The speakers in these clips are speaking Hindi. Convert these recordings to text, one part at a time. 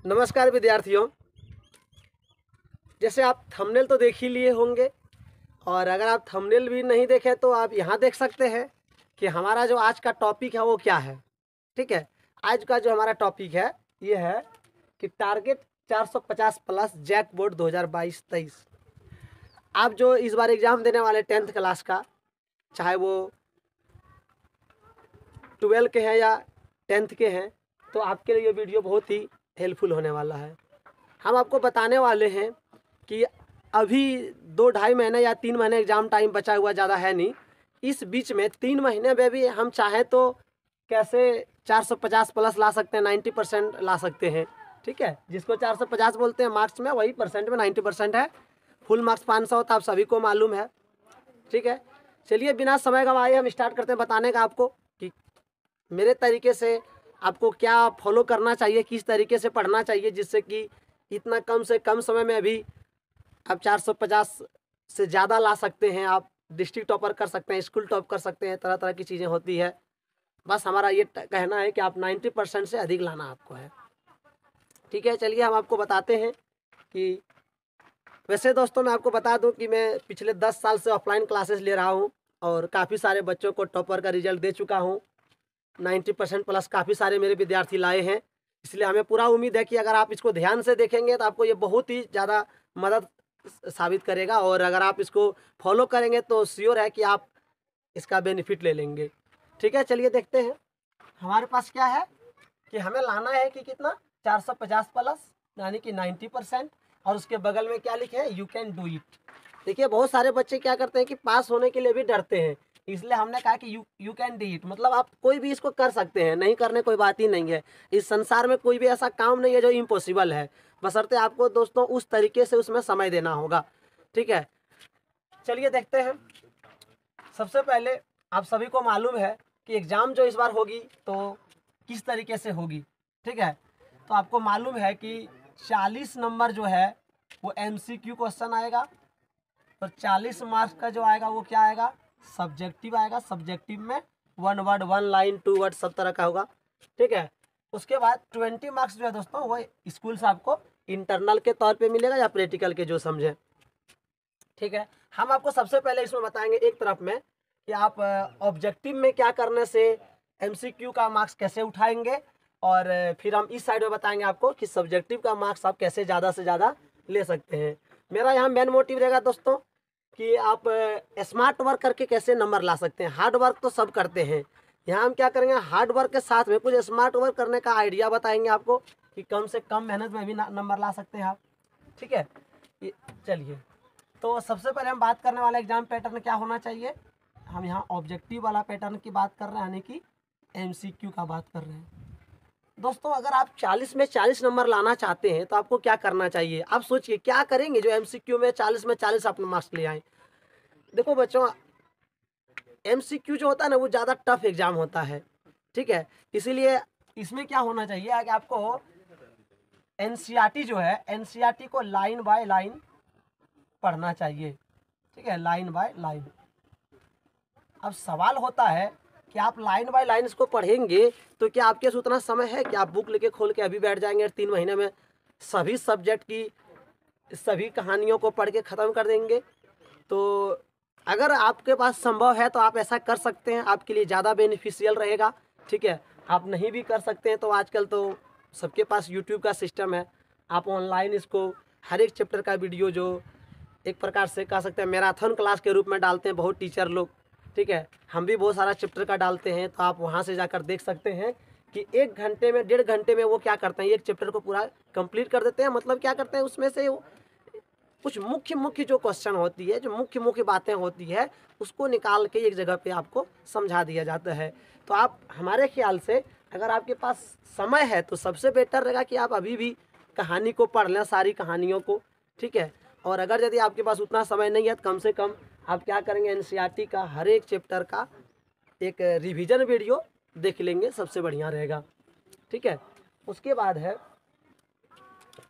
नमस्कार विद्यार्थियों। जैसे आप थंबनेल तो देख ही लिए होंगे, और अगर आप थंबनेल भी नहीं देखें तो आप यहाँ देख सकते हैं कि हमारा जो आज का टॉपिक है वो क्या है। ठीक है, आज का जो हमारा टॉपिक है ये है कि टारगेट 450 प्लस जैक बोर्ड 2022-23। आप जो इस बार एग्ज़ाम देने वाले 10th क्लास का, चाहे वो 12 के हैं या 10th के हैं, तो आपके लिए ये वीडियो बहुत ही हेल्पफुल होने वाला है। हम आपको बताने वाले हैं कि अभी 2-2.5 महीने या 3 महीने एग्ज़ाम टाइम बचा हुआ, ज़्यादा है नहीं। इस बीच में 3 महीने में भी हम चाहें तो कैसे 450 प्लस ला सकते हैं, 90% ला सकते हैं। ठीक है, जिसको 450 बोलते हैं मार्क्स में, वही परसेंट में 90% है। फुल मार्क्स 500 होता है, आप सभी को मालूम है। ठीक है, चलिए बिना समय गंवाए हम स्टार्ट करते हैं बताने का आपको कि मेरे तरीके से आपको क्या फॉलो करना चाहिए, किस तरीके से पढ़ना चाहिए, जिससे कि इतना कम से कम समय में अभी आप 450 से ज़्यादा ला सकते हैं। आप डिस्ट्रिक्ट टॉपर कर सकते हैं, स्कूल टॉप कर सकते हैं, तरह तरह की चीज़ें होती है। बस हमारा ये कहना है कि आप 90% से अधिक लाना आपको है। ठीक है, चलिए हम आपको बताते हैं कि वैसे दोस्तों मैं आपको बता दूं कि मैं पिछले 10 साल से ऑफलाइन क्लासेस ले रहा हूं और काफ़ी सारे बच्चों को टॉपर का रिजल्ट दे चुका हूं। 90% प्लस काफ़ी सारे मेरे विद्यार्थी लाए हैं। इसलिए हमें पूरा उम्मीद है कि अगर आप इसको ध्यान से देखेंगे तो आपको ये बहुत ही ज़्यादा मदद साबित करेगा, और अगर आप इसको फॉलो करेंगे तो श्योर है कि आप इसका बेनिफिट ले लेंगे। ठीक है, चलिए देखते हैं हमारे पास क्या है कि हमें लाना है कि कितना 450 प्लस, यानी कि 90%। और उसके बगल में क्या लिखे है, यू कैन डू इट। देखिए बहुत सारे बच्चे क्या करते हैं कि पास होने के लिए भी डरते हैं, इसलिए हमने कहा कि यू कैन डू इट, मतलब आप कोई भी इसको कर सकते हैं, नहीं करने कोई बात ही नहीं है। इस संसार में कोई भी ऐसा काम नहीं है जो इम्पॉसिबल है, बशर्ते आपको दोस्तों उस तरीके से उसमें समय देना होगा। ठीक है, चलिए देखते हैं। सबसे पहले आप सभी को मालूम है कि एग्ज़ाम जो इस बार होगी तो किस तरीके से होगी। ठीक है, तो आपको मालूम है कि 40 नंबर जो है वो MCQ क्वेश्चन आएगा, और 40 मार्क्स का जो आएगा वो क्या आएगा, सब्जेक्टिव आएगा। सब्जेक्टिव में 1 वर्ड 1 लाइन 2 वर्ड सब तरह का होगा। ठीक है, उसके बाद 20 मार्क्स जो है दोस्तों वो स्कूल से आपको इंटरनल के तौर पे मिलेगा या प्रैक्टिकल के, जो समझे। ठीक है, हम आपको सबसे पहले इसमें बताएंगे एक तरफ में कि आप ऑब्जेक्टिव में क्या करने से MCQ का मार्क्स कैसे उठाएंगे, और फिर हम इस साइड में बताएंगे आपको कि सब्जेक्टिव का मार्क्स आप कैसे ज़्यादा से ज़्यादा ले सकते हैं। मेरा यहाँ मेन मोटिव रहेगा दोस्तों कि आप स्मार्ट वर्क करके कैसे नंबर ला सकते हैं। हार्ड वर्क तो सब करते हैं, यहाँ हम क्या करेंगे, हार्ड वर्क के साथ में कुछ स्मार्ट वर्क करने का आइडिया बताएंगे आपको कि कम से कम मेहनत में भी नंबर ला सकते हैं आप। ठीक है, चलिए तो सबसे पहले हम बात करने वाला एग्जाम पैटर्न क्या होना चाहिए। हम यहाँ ऑब्जेक्टिव वाला पैटर्न की बात कर रहे हैं, यानी कि MCQ का बात कर रहे हैं। दोस्तों अगर आप 40 में 40 नंबर लाना चाहते हैं तो आपको क्या करना चाहिए, आप सोचिए क्या करेंगे जो MCQ में 40 में 40 अपने मार्क्स ले आए। देखो बच्चों, MCQ जो होता है ना वो ज़्यादा टफ एग्जाम होता है। ठीक है, इसीलिए इसमें क्या होना चाहिए कि आपको NCERT जो है, NCERT को लाइन बाय लाइन पढ़ना चाहिए। ठीक है, लाइन बाय लाइन। अब सवाल होता है कि आप लाइन बाय लाइन इसको पढ़ेंगे तो क्या आपके पास उतना समय है कि आप बुक लेके खोल के अभी बैठ जाएंगे 3 महीने में सभी सब्जेक्ट की सभी कहानियों को पढ़ के ख़त्म कर देंगे। तो अगर आपके पास संभव है तो आप ऐसा कर सकते हैं, आपके लिए ज़्यादा बेनिफिशियल रहेगा। ठीक है, आप नहीं भी कर सकते हैं तो आजकल तो सबके पास यूट्यूब का सिस्टम है, आप ऑनलाइन इसको हर एक चैप्टर का वीडियो जो एक प्रकार से कह सकते हैं मैराथन क्लास के रूप में डालते हैं बहुत टीचर लोग। ठीक है, हम भी बहुत सारा चैप्टर का डालते हैं, तो आप वहाँ से जाकर देख सकते हैं कि 1 घंटे में 1.5 घंटे में वो क्या करते हैं, एक चैप्टर को पूरा कंप्लीट कर देते हैं। मतलब क्या करते हैं, उसमें से कुछ मुख्य जो क्वेश्चन होती है, जो मुख्य बातें होती है, उसको निकाल के एक जगह पे आपको समझा दिया जाता है। तो आप हमारे ख्याल से अगर आपके पास समय है तो सबसे बेटर रहेगा कि आप अभी भी कहानी को पढ़ लें, सारी कहानियों को। ठीक है, और अगर यदि आपके पास उतना समय नहीं है तो कम से कम आप क्या करेंगे, NCERT का हर एक चैप्टर का एक रिवीजन वीडियो देख लेंगे, सबसे बढ़िया रहेगा। ठीक है, उसके बाद है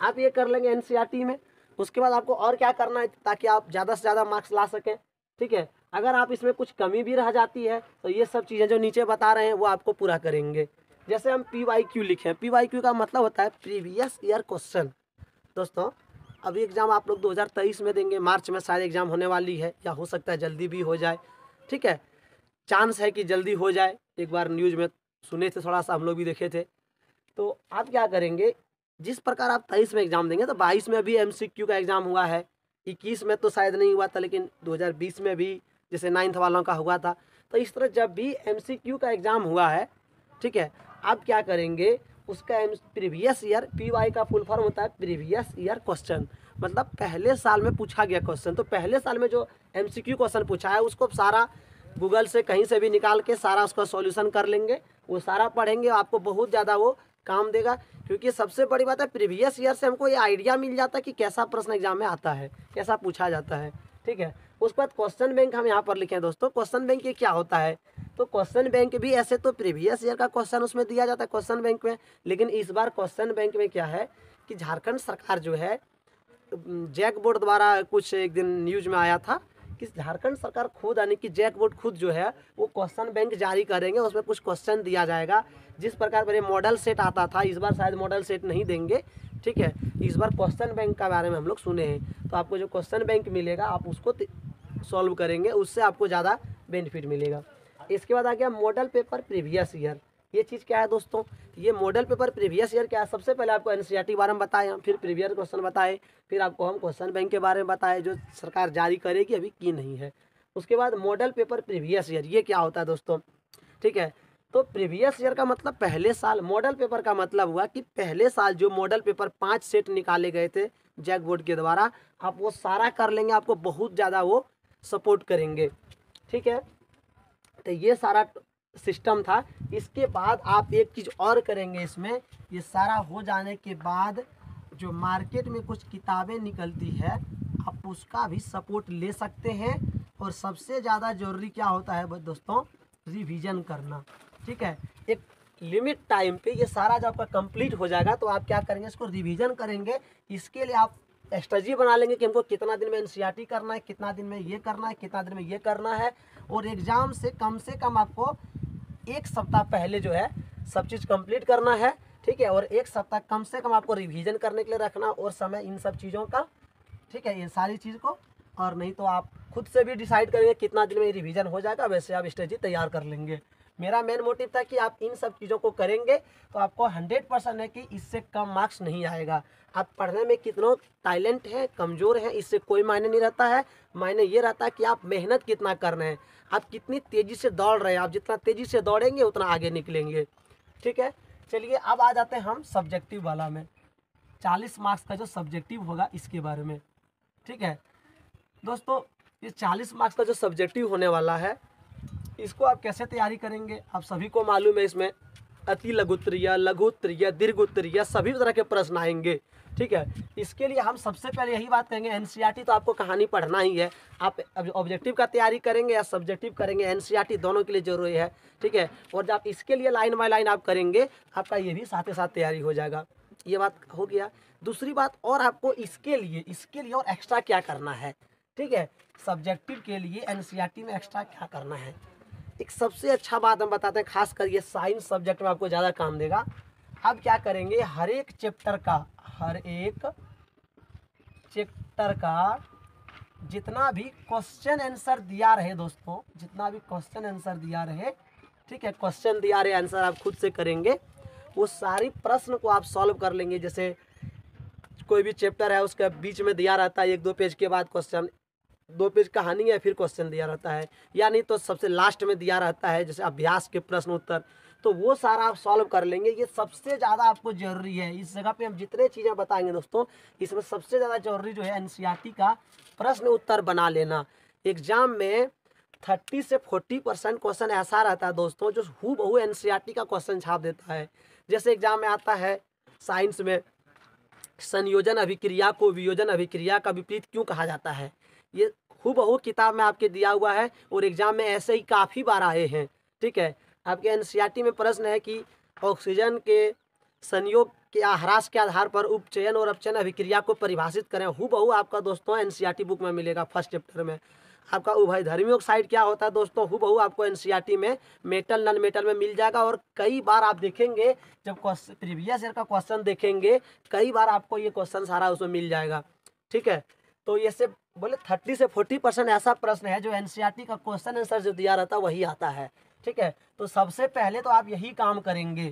आप ये कर लेंगे NCERT में। उसके बाद आपको और क्या करना है ताकि आप ज़्यादा से ज़्यादा मार्क्स ला सकें। ठीक है, अगर आप इसमें कुछ कमी भी रह जाती है तो ये सब चीज़ें जो नीचे बता रहे हैं वो आपको पूरा करेंगे। जैसे हम PYQ लिखें, PYQ का मतलब होता है प्रीवियस ईयर क्वेश्चन। दोस्तों अभी एग्ज़ाम आप लोग 2023 में देंगे, मार्च में शायद एग्ज़ाम होने वाली है, या हो सकता है जल्दी भी हो जाए, ठीक है, चांस है कि जल्दी हो जाए। एक बार न्यूज़ में सुने थे, थोड़ा सा हम लोग भी देखे थे। तो आप क्या करेंगे, जिस प्रकार आप 23 में एग्ज़ाम देंगे, तो 22 में भी MCQ का एग्ज़ाम हुआ है, 21 में तो शायद नहीं हुआ था, लेकिन 2020 में भी जैसे 9th वालों का हुआ था। तो इस तरह जब भी MCQ का एग्ज़ाम हुआ है, ठीक है, आप क्या करेंगे, उसका प्रीवियस ईयर, PY का फुल फॉर्म होता है प्रीवियस ईयर क्वेश्चन, मतलब पहले साल में पूछा गया क्वेश्चन। तो पहले साल में जो MCQ क्वेश्चन पूछा है उसको सारा गूगल से कहीं से भी निकाल के सारा उसका सॉल्यूशन कर लेंगे, वो सारा पढ़ेंगे, आपको बहुत ज़्यादा वो काम देगा। क्योंकि सबसे बड़ी बात है, प्रीवियस ईयर से हमको ये आइडिया मिल जाता है कि कैसा प्रश्न एग्जाम में आता है, कैसा पूछा जाता है, ठीक है। उसके बाद क्वेश्चन बैंक हम यहाँ पर लिखें दोस्तों। क्वेश्चन बैंक ये क्या होता है, तो क्वेश्चन बैंक भी ऐसे तो प्रीवियस ईयर का क्वेश्चन उसमें दिया जाता है क्वेश्चन बैंक में, लेकिन इस बार क्वेश्चन बैंक में क्या है कि झारखंड सरकार जो है, जैक बोर्ड द्वारा कुछ एक दिन न्यूज में आया था कि झारखंड सरकार खुद, यानी कि जैक बोर्ड खुद जो है वो क्वेश्चन बैंक जारी करेंगे, उसमें कुछ क्वेश्चन दिया जाएगा। जिस प्रकार पहले मॉडल सेट आता था, इस बार शायद मॉडल सेट नहीं देंगे, ठीक है, इस बार क्वेश्चन बैंक का बारे में हम लोग सुने हैं। तो आपको जो क्वेश्चन बैंक मिलेगा आप उसको सॉल्व करेंगे, उससे आपको ज़्यादा बेनिफिट मिलेगा। इसके बाद आ गया मॉडल पेपर प्रीवियस ईयर। ये चीज़ क्या है दोस्तों, ये मॉडल पेपर प्रीवियस ईयर क्या है, सबसे पहले आपको NCERT के बारे में बताएं, फिर प्रीवियस क्वेश्चन बताए, फिर आपको हम क्वेश्चन बैंक के बारे में बताए जो सरकार जारी करेगी, अभी की नहीं है। उसके बाद मॉडल पेपर प्रीवियस ईयर, ये क्या होता है दोस्तों, ठीक है। तो प्रीवियस ईयर का मतलब पहले साल, मॉडल पेपर का मतलब हुआ कि पहले साल जो मॉडल पेपर 5 सेट निकाले गए थे जैक बोर्ड के द्वारा, आप वो सारा कर लेंगे, आपको बहुत ज़्यादा वो सपोर्ट करेंगे, ठीक है। तो ये सारा सिस्टम था। इसके बाद आप एक चीज़ और करेंगे इसमें, ये सारा हो जाने के बाद जो मार्केट में कुछ किताबें निकलती है आप उसका भी सपोर्ट ले सकते हैं। और सबसे ज़्यादा ज़रूरी क्या होता है दोस्तों, रिवीजन करना, ठीक है। एक लिमिट टाइम पे ये सारा जब आपका कंप्लीट हो जाएगा तो आप क्या करेंगे, इसको रिवीजन करेंगे। इसके लिए आप स्ट्रेटजी बना लेंगे कि हमको कितना दिन में NCERT करना है, कितना दिन में ये करना है, कितना दिन में ये करना है। और एग्ज़ाम से कम आपको 1 सप्ताह पहले जो है सब चीज़ कंप्लीट करना है, ठीक है। और 1 सप्ताह कम से कम आपको रिवीजन करने के लिए रखना और समय इन सब चीज़ों का, ठीक है, ये सारी चीज़ को। और नहीं तो आप खुद से भी डिसाइड करेंगे कितना दिन में रिवीजन हो जाएगा, वैसे आप स्ट्रेटजी तैयार कर लेंगे। मेरा मेन मोटिव था कि आप इन सब चीज़ों को करेंगे तो आपको 100% है कि इससे कम मार्क्स नहीं आएगा। आप पढ़ने में कितनों टैलेंट हैं, कमज़ोर हैं, इससे कोई मायने नहीं रहता है। मायने ये रहता है कि आप मेहनत कितना कर रहे हैं, आप कितनी तेज़ी से दौड़ रहे हैं। आप जितना तेज़ी से दौड़ेंगे उतना आगे निकलेंगे, ठीक है। चलिए अब आ जाते हैं हम सब्जेक्टिव वाला में, 40 मार्क्स का जो सब्जेक्टिव होगा इसके बारे में, ठीक है दोस्तों। ये 40 मार्क्स का जो सब्जेक्टिव होने वाला है, इसको आप कैसे तैयारी करेंगे, आप सभी को मालूम है। इसमें अति लघु उत्तरीय, लघु उत्तरीय, दीर्घ उत्तरीय सभी तरह के प्रश्न आएंगे, ठीक है। इसके लिए हम सबसे पहले यही बात करेंगे, NCERT तो आपको कहानी पढ़ना ही है। आप ऑब्जेक्टिव का तैयारी करेंगे या सब्जेक्टिव करेंगे, NCERT दोनों के लिए जरूरी है, ठीक है। और जब इसके लिए लाइन बाय लाइन आप करेंगे, आपका ये भी साथ ही साथ तैयारी हो जाएगा। ये बात हो गया। दूसरी बात, और आपको इसके लिए और एक्स्ट्रा क्या करना है, ठीक है। सब्जेक्टिव के लिए NCERT में एक्स्ट्रा क्या करना है, एक सबसे अच्छा बात हम बताते हैं, खास कर ये साइंस सब्जेक्ट में आपको ज़्यादा काम देगा। अब क्या करेंगे, हर एक चैप्टर का जितना भी क्वेश्चन आंसर दिया रहे दोस्तों, जितना भी क्वेश्चन आंसर दिया रहे, ठीक है, क्वेश्चन दिया रहे आंसर आप खुद से करेंगे, वो सारी प्रश्न को आप सॉल्व कर लेंगे। जैसे कोई भी चैप्टर है उसके बीच में दिया रहता है 1-2 पेज के बाद क्वेश्चन, 2 पेज कहानी है, फिर क्वेश्चन दिया रहता है, या नहीं तो सबसे लास्ट में दिया रहता है जैसे अभ्यास के प्रश्न उत्तर, तो वो सारा आप सॉल्व कर लेंगे। ये सबसे ज़्यादा आपको ज़रूरी है। इस जगह पे हम जितने चीज़ें बताएंगे दोस्तों, इसमें सबसे ज़्यादा ज़रूरी जो है NCERT का प्रश्न उत्तर बना लेना। एग्जाम में 30 से 40% क्वेश्चन ऐसा रहता है दोस्तों जो हूबहू NCERT का क्वेश्चन छाप देता है। जैसे एग्जाम में आता है साइंस में, संयोजन अभिक्रिया को वियोजन अभिक्रिया का विपरीत क्यों कहा जाता है, ये हूबहू किताब में आपके दिया हुआ है और एग्जाम में ऐसे ही काफ़ी बार आए हैं, ठीक है। आपके NCERT में प्रश्न है कि ऑक्सीजन के संयोग के ह्रास के आधार पर उपचयन और अपचयन अभिक्रिया को परिभाषित करें। हूबहू आपका दोस्तों NCERT बुक में मिलेगा फर्स्ट चैप्टर में। आपका उभयधर्मी ऑक्साइड क्या होता है दोस्तों, हूबहू आपको एनसीईआरटी में मेटल नॉन मेटल में मिल जाएगा। और कई बार आप देखेंगे जब प्रीवियस ईयर का क्वेश्चन देखेंगे, कई बार आपको ये क्वेश्चन सारा उसमें मिल जाएगा। ठीक है, तो ये से बोले 30 से 40% ऐसा प्रश्न है जो एनसीईआरटी का क्वेश्चन आंसर जो दिया रहता है वही आता है। ठीक है, तो सबसे पहले तो आप यही काम करेंगे।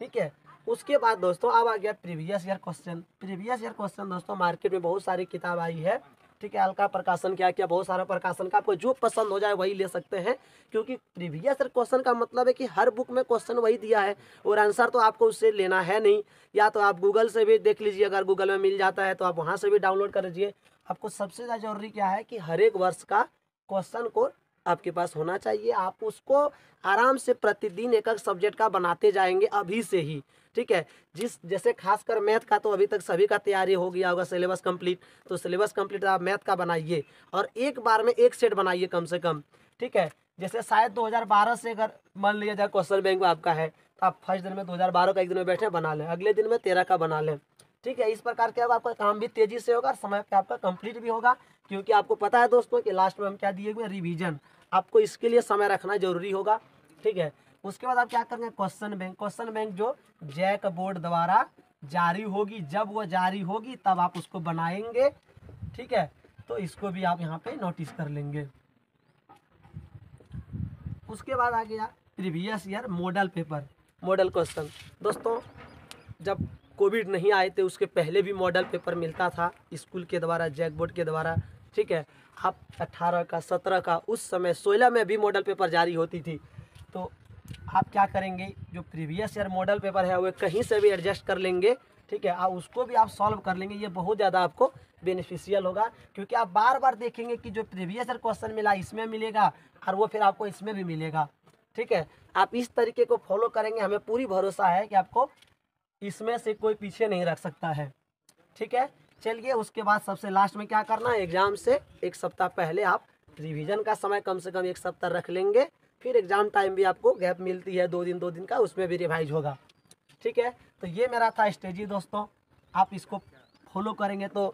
ठीक है, उसके बाद दोस्तों अब आ गया previous year question. Previous year question दोस्तों मार्केट में बहुत सारी किताब आई है। ठीक है, अलका प्रकाशन क्या क्या बहुत सारा प्रकाशन का, आपको जो पसंद हो जाए वही ले सकते हैं, क्योंकि प्रीवियस ईयर क्वेश्चन का मतलब है कि हर बुक में क्वेश्चन वही दिया है और आंसर तो आपको उससे लेना है नहीं। या तो आप गूगल से भी देख लीजिए, अगर गूगल में मिल जाता है तो आप वहाँ से भी डाउनलोड कर लीजिए। आपको सबसे ज़्यादा जरूरी क्या है कि हर एक वर्ष का क्वेश्चन को आपके पास होना चाहिए। आप उसको आराम से प्रतिदिन एक एक सब्जेक्ट का बनाते जाएंगे अभी से ही। ठीक है, जैसे खासकर मैथ का तो अभी तक सभी का तैयारी हो गया होगा, सिलेबस कंप्लीट, तो सिलेबस कंप्लीट आप मैथ का बनाइए और एक बार में एक सेट बनाइए कम से कम। ठीक है, जैसे शायद 2012 से अगर मान लिया जाए क्वेश्चन बैंक आपका है तो आप फर्स्ट दिन में 2012 का एक दिन में बैठे बना लें, अगले दिन में 13 का बना लें। ठीक है, इस प्रकार के अब आपका काम भी तेजी से होगा और समय पे आपका कंप्लीट भी होगा, क्योंकि आपको पता है दोस्तों कि लास्ट में हम क्या दिए हुए रिवीजन, आपको इसके लिए समय रखना जरूरी होगा। ठीक है, उसके बाद आप क्या करेंगे, क्वेश्चन बैंक। क्वेश्चन बैंक जो जैक बोर्ड द्वारा जारी होगी, जब वो जारी होगी तब आप उसको बनाएंगे। ठीक है, तो इसको भी आप यहाँ पे नोटिस कर लेंगे। उसके बाद आ गया previous year model paper, model question. दोस्तों जब कोविड नहीं आए थे उसके पहले भी मॉडल पेपर मिलता था स्कूल के द्वारा, जैक बोर्ड के द्वारा। ठीक है, आप 18 का 17 का उस समय 16 में भी मॉडल पेपर जारी होती थी। तो आप क्या करेंगे, जो प्रीवियस ईयर मॉडल पेपर है वो कहीं से भी एडजस्ट कर लेंगे। ठीक है, आप उसको भी आप सॉल्व कर लेंगे, ये बहुत ज़्यादा आपको बेनिफिशियल होगा, क्योंकि आप बार बार देखेंगे कि जो प्रीवियस ईयर क्वेश्चन मिला इसमें मिलेगा और वो फिर आपको इसमें भी मिलेगा। ठीक है, आप इस तरीके को फॉलो करेंगे, हमें पूरी भरोसा है कि आपको इसमें से कोई पीछे नहीं रख सकता है। ठीक है, चलिए उसके बाद सबसे लास्ट में क्या करना है, एग्ज़ाम से एक सप्ताह पहले आप रिवीजन का समय कम से कम एक सप्ताह रख लेंगे, फिर एग्ज़ाम टाइम भी आपको गैप मिलती है 2 दिन का, उसमें भी रिवाइज होगा। ठीक है, तो ये मेरा था स्ट्रेटजी दोस्तों, आप इसको फॉलो करेंगे तो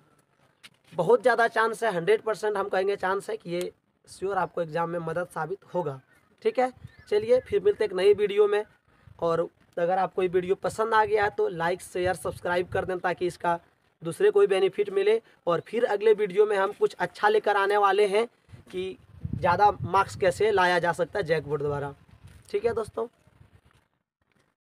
बहुत ज़्यादा चांस है, 100% हम कहेंगे चांस है कि ये श्योर आपको एग्ज़ाम में मदद साबित होगा। ठीक है, चलिए फिर मिलते एक नई वीडियो में, और अगर आपको ये वीडियो पसंद आ गया है तो लाइक शेयर सब्सक्राइब कर दें ताकि इसका दूसरे कोई बेनिफिट मिले। और फिर अगले वीडियो में हम कुछ अच्छा लेकर आने वाले हैं कि ज़्यादा मार्क्स कैसे लाया जा सकता है जैक बोर्ड द्वारा। ठीक है दोस्तों।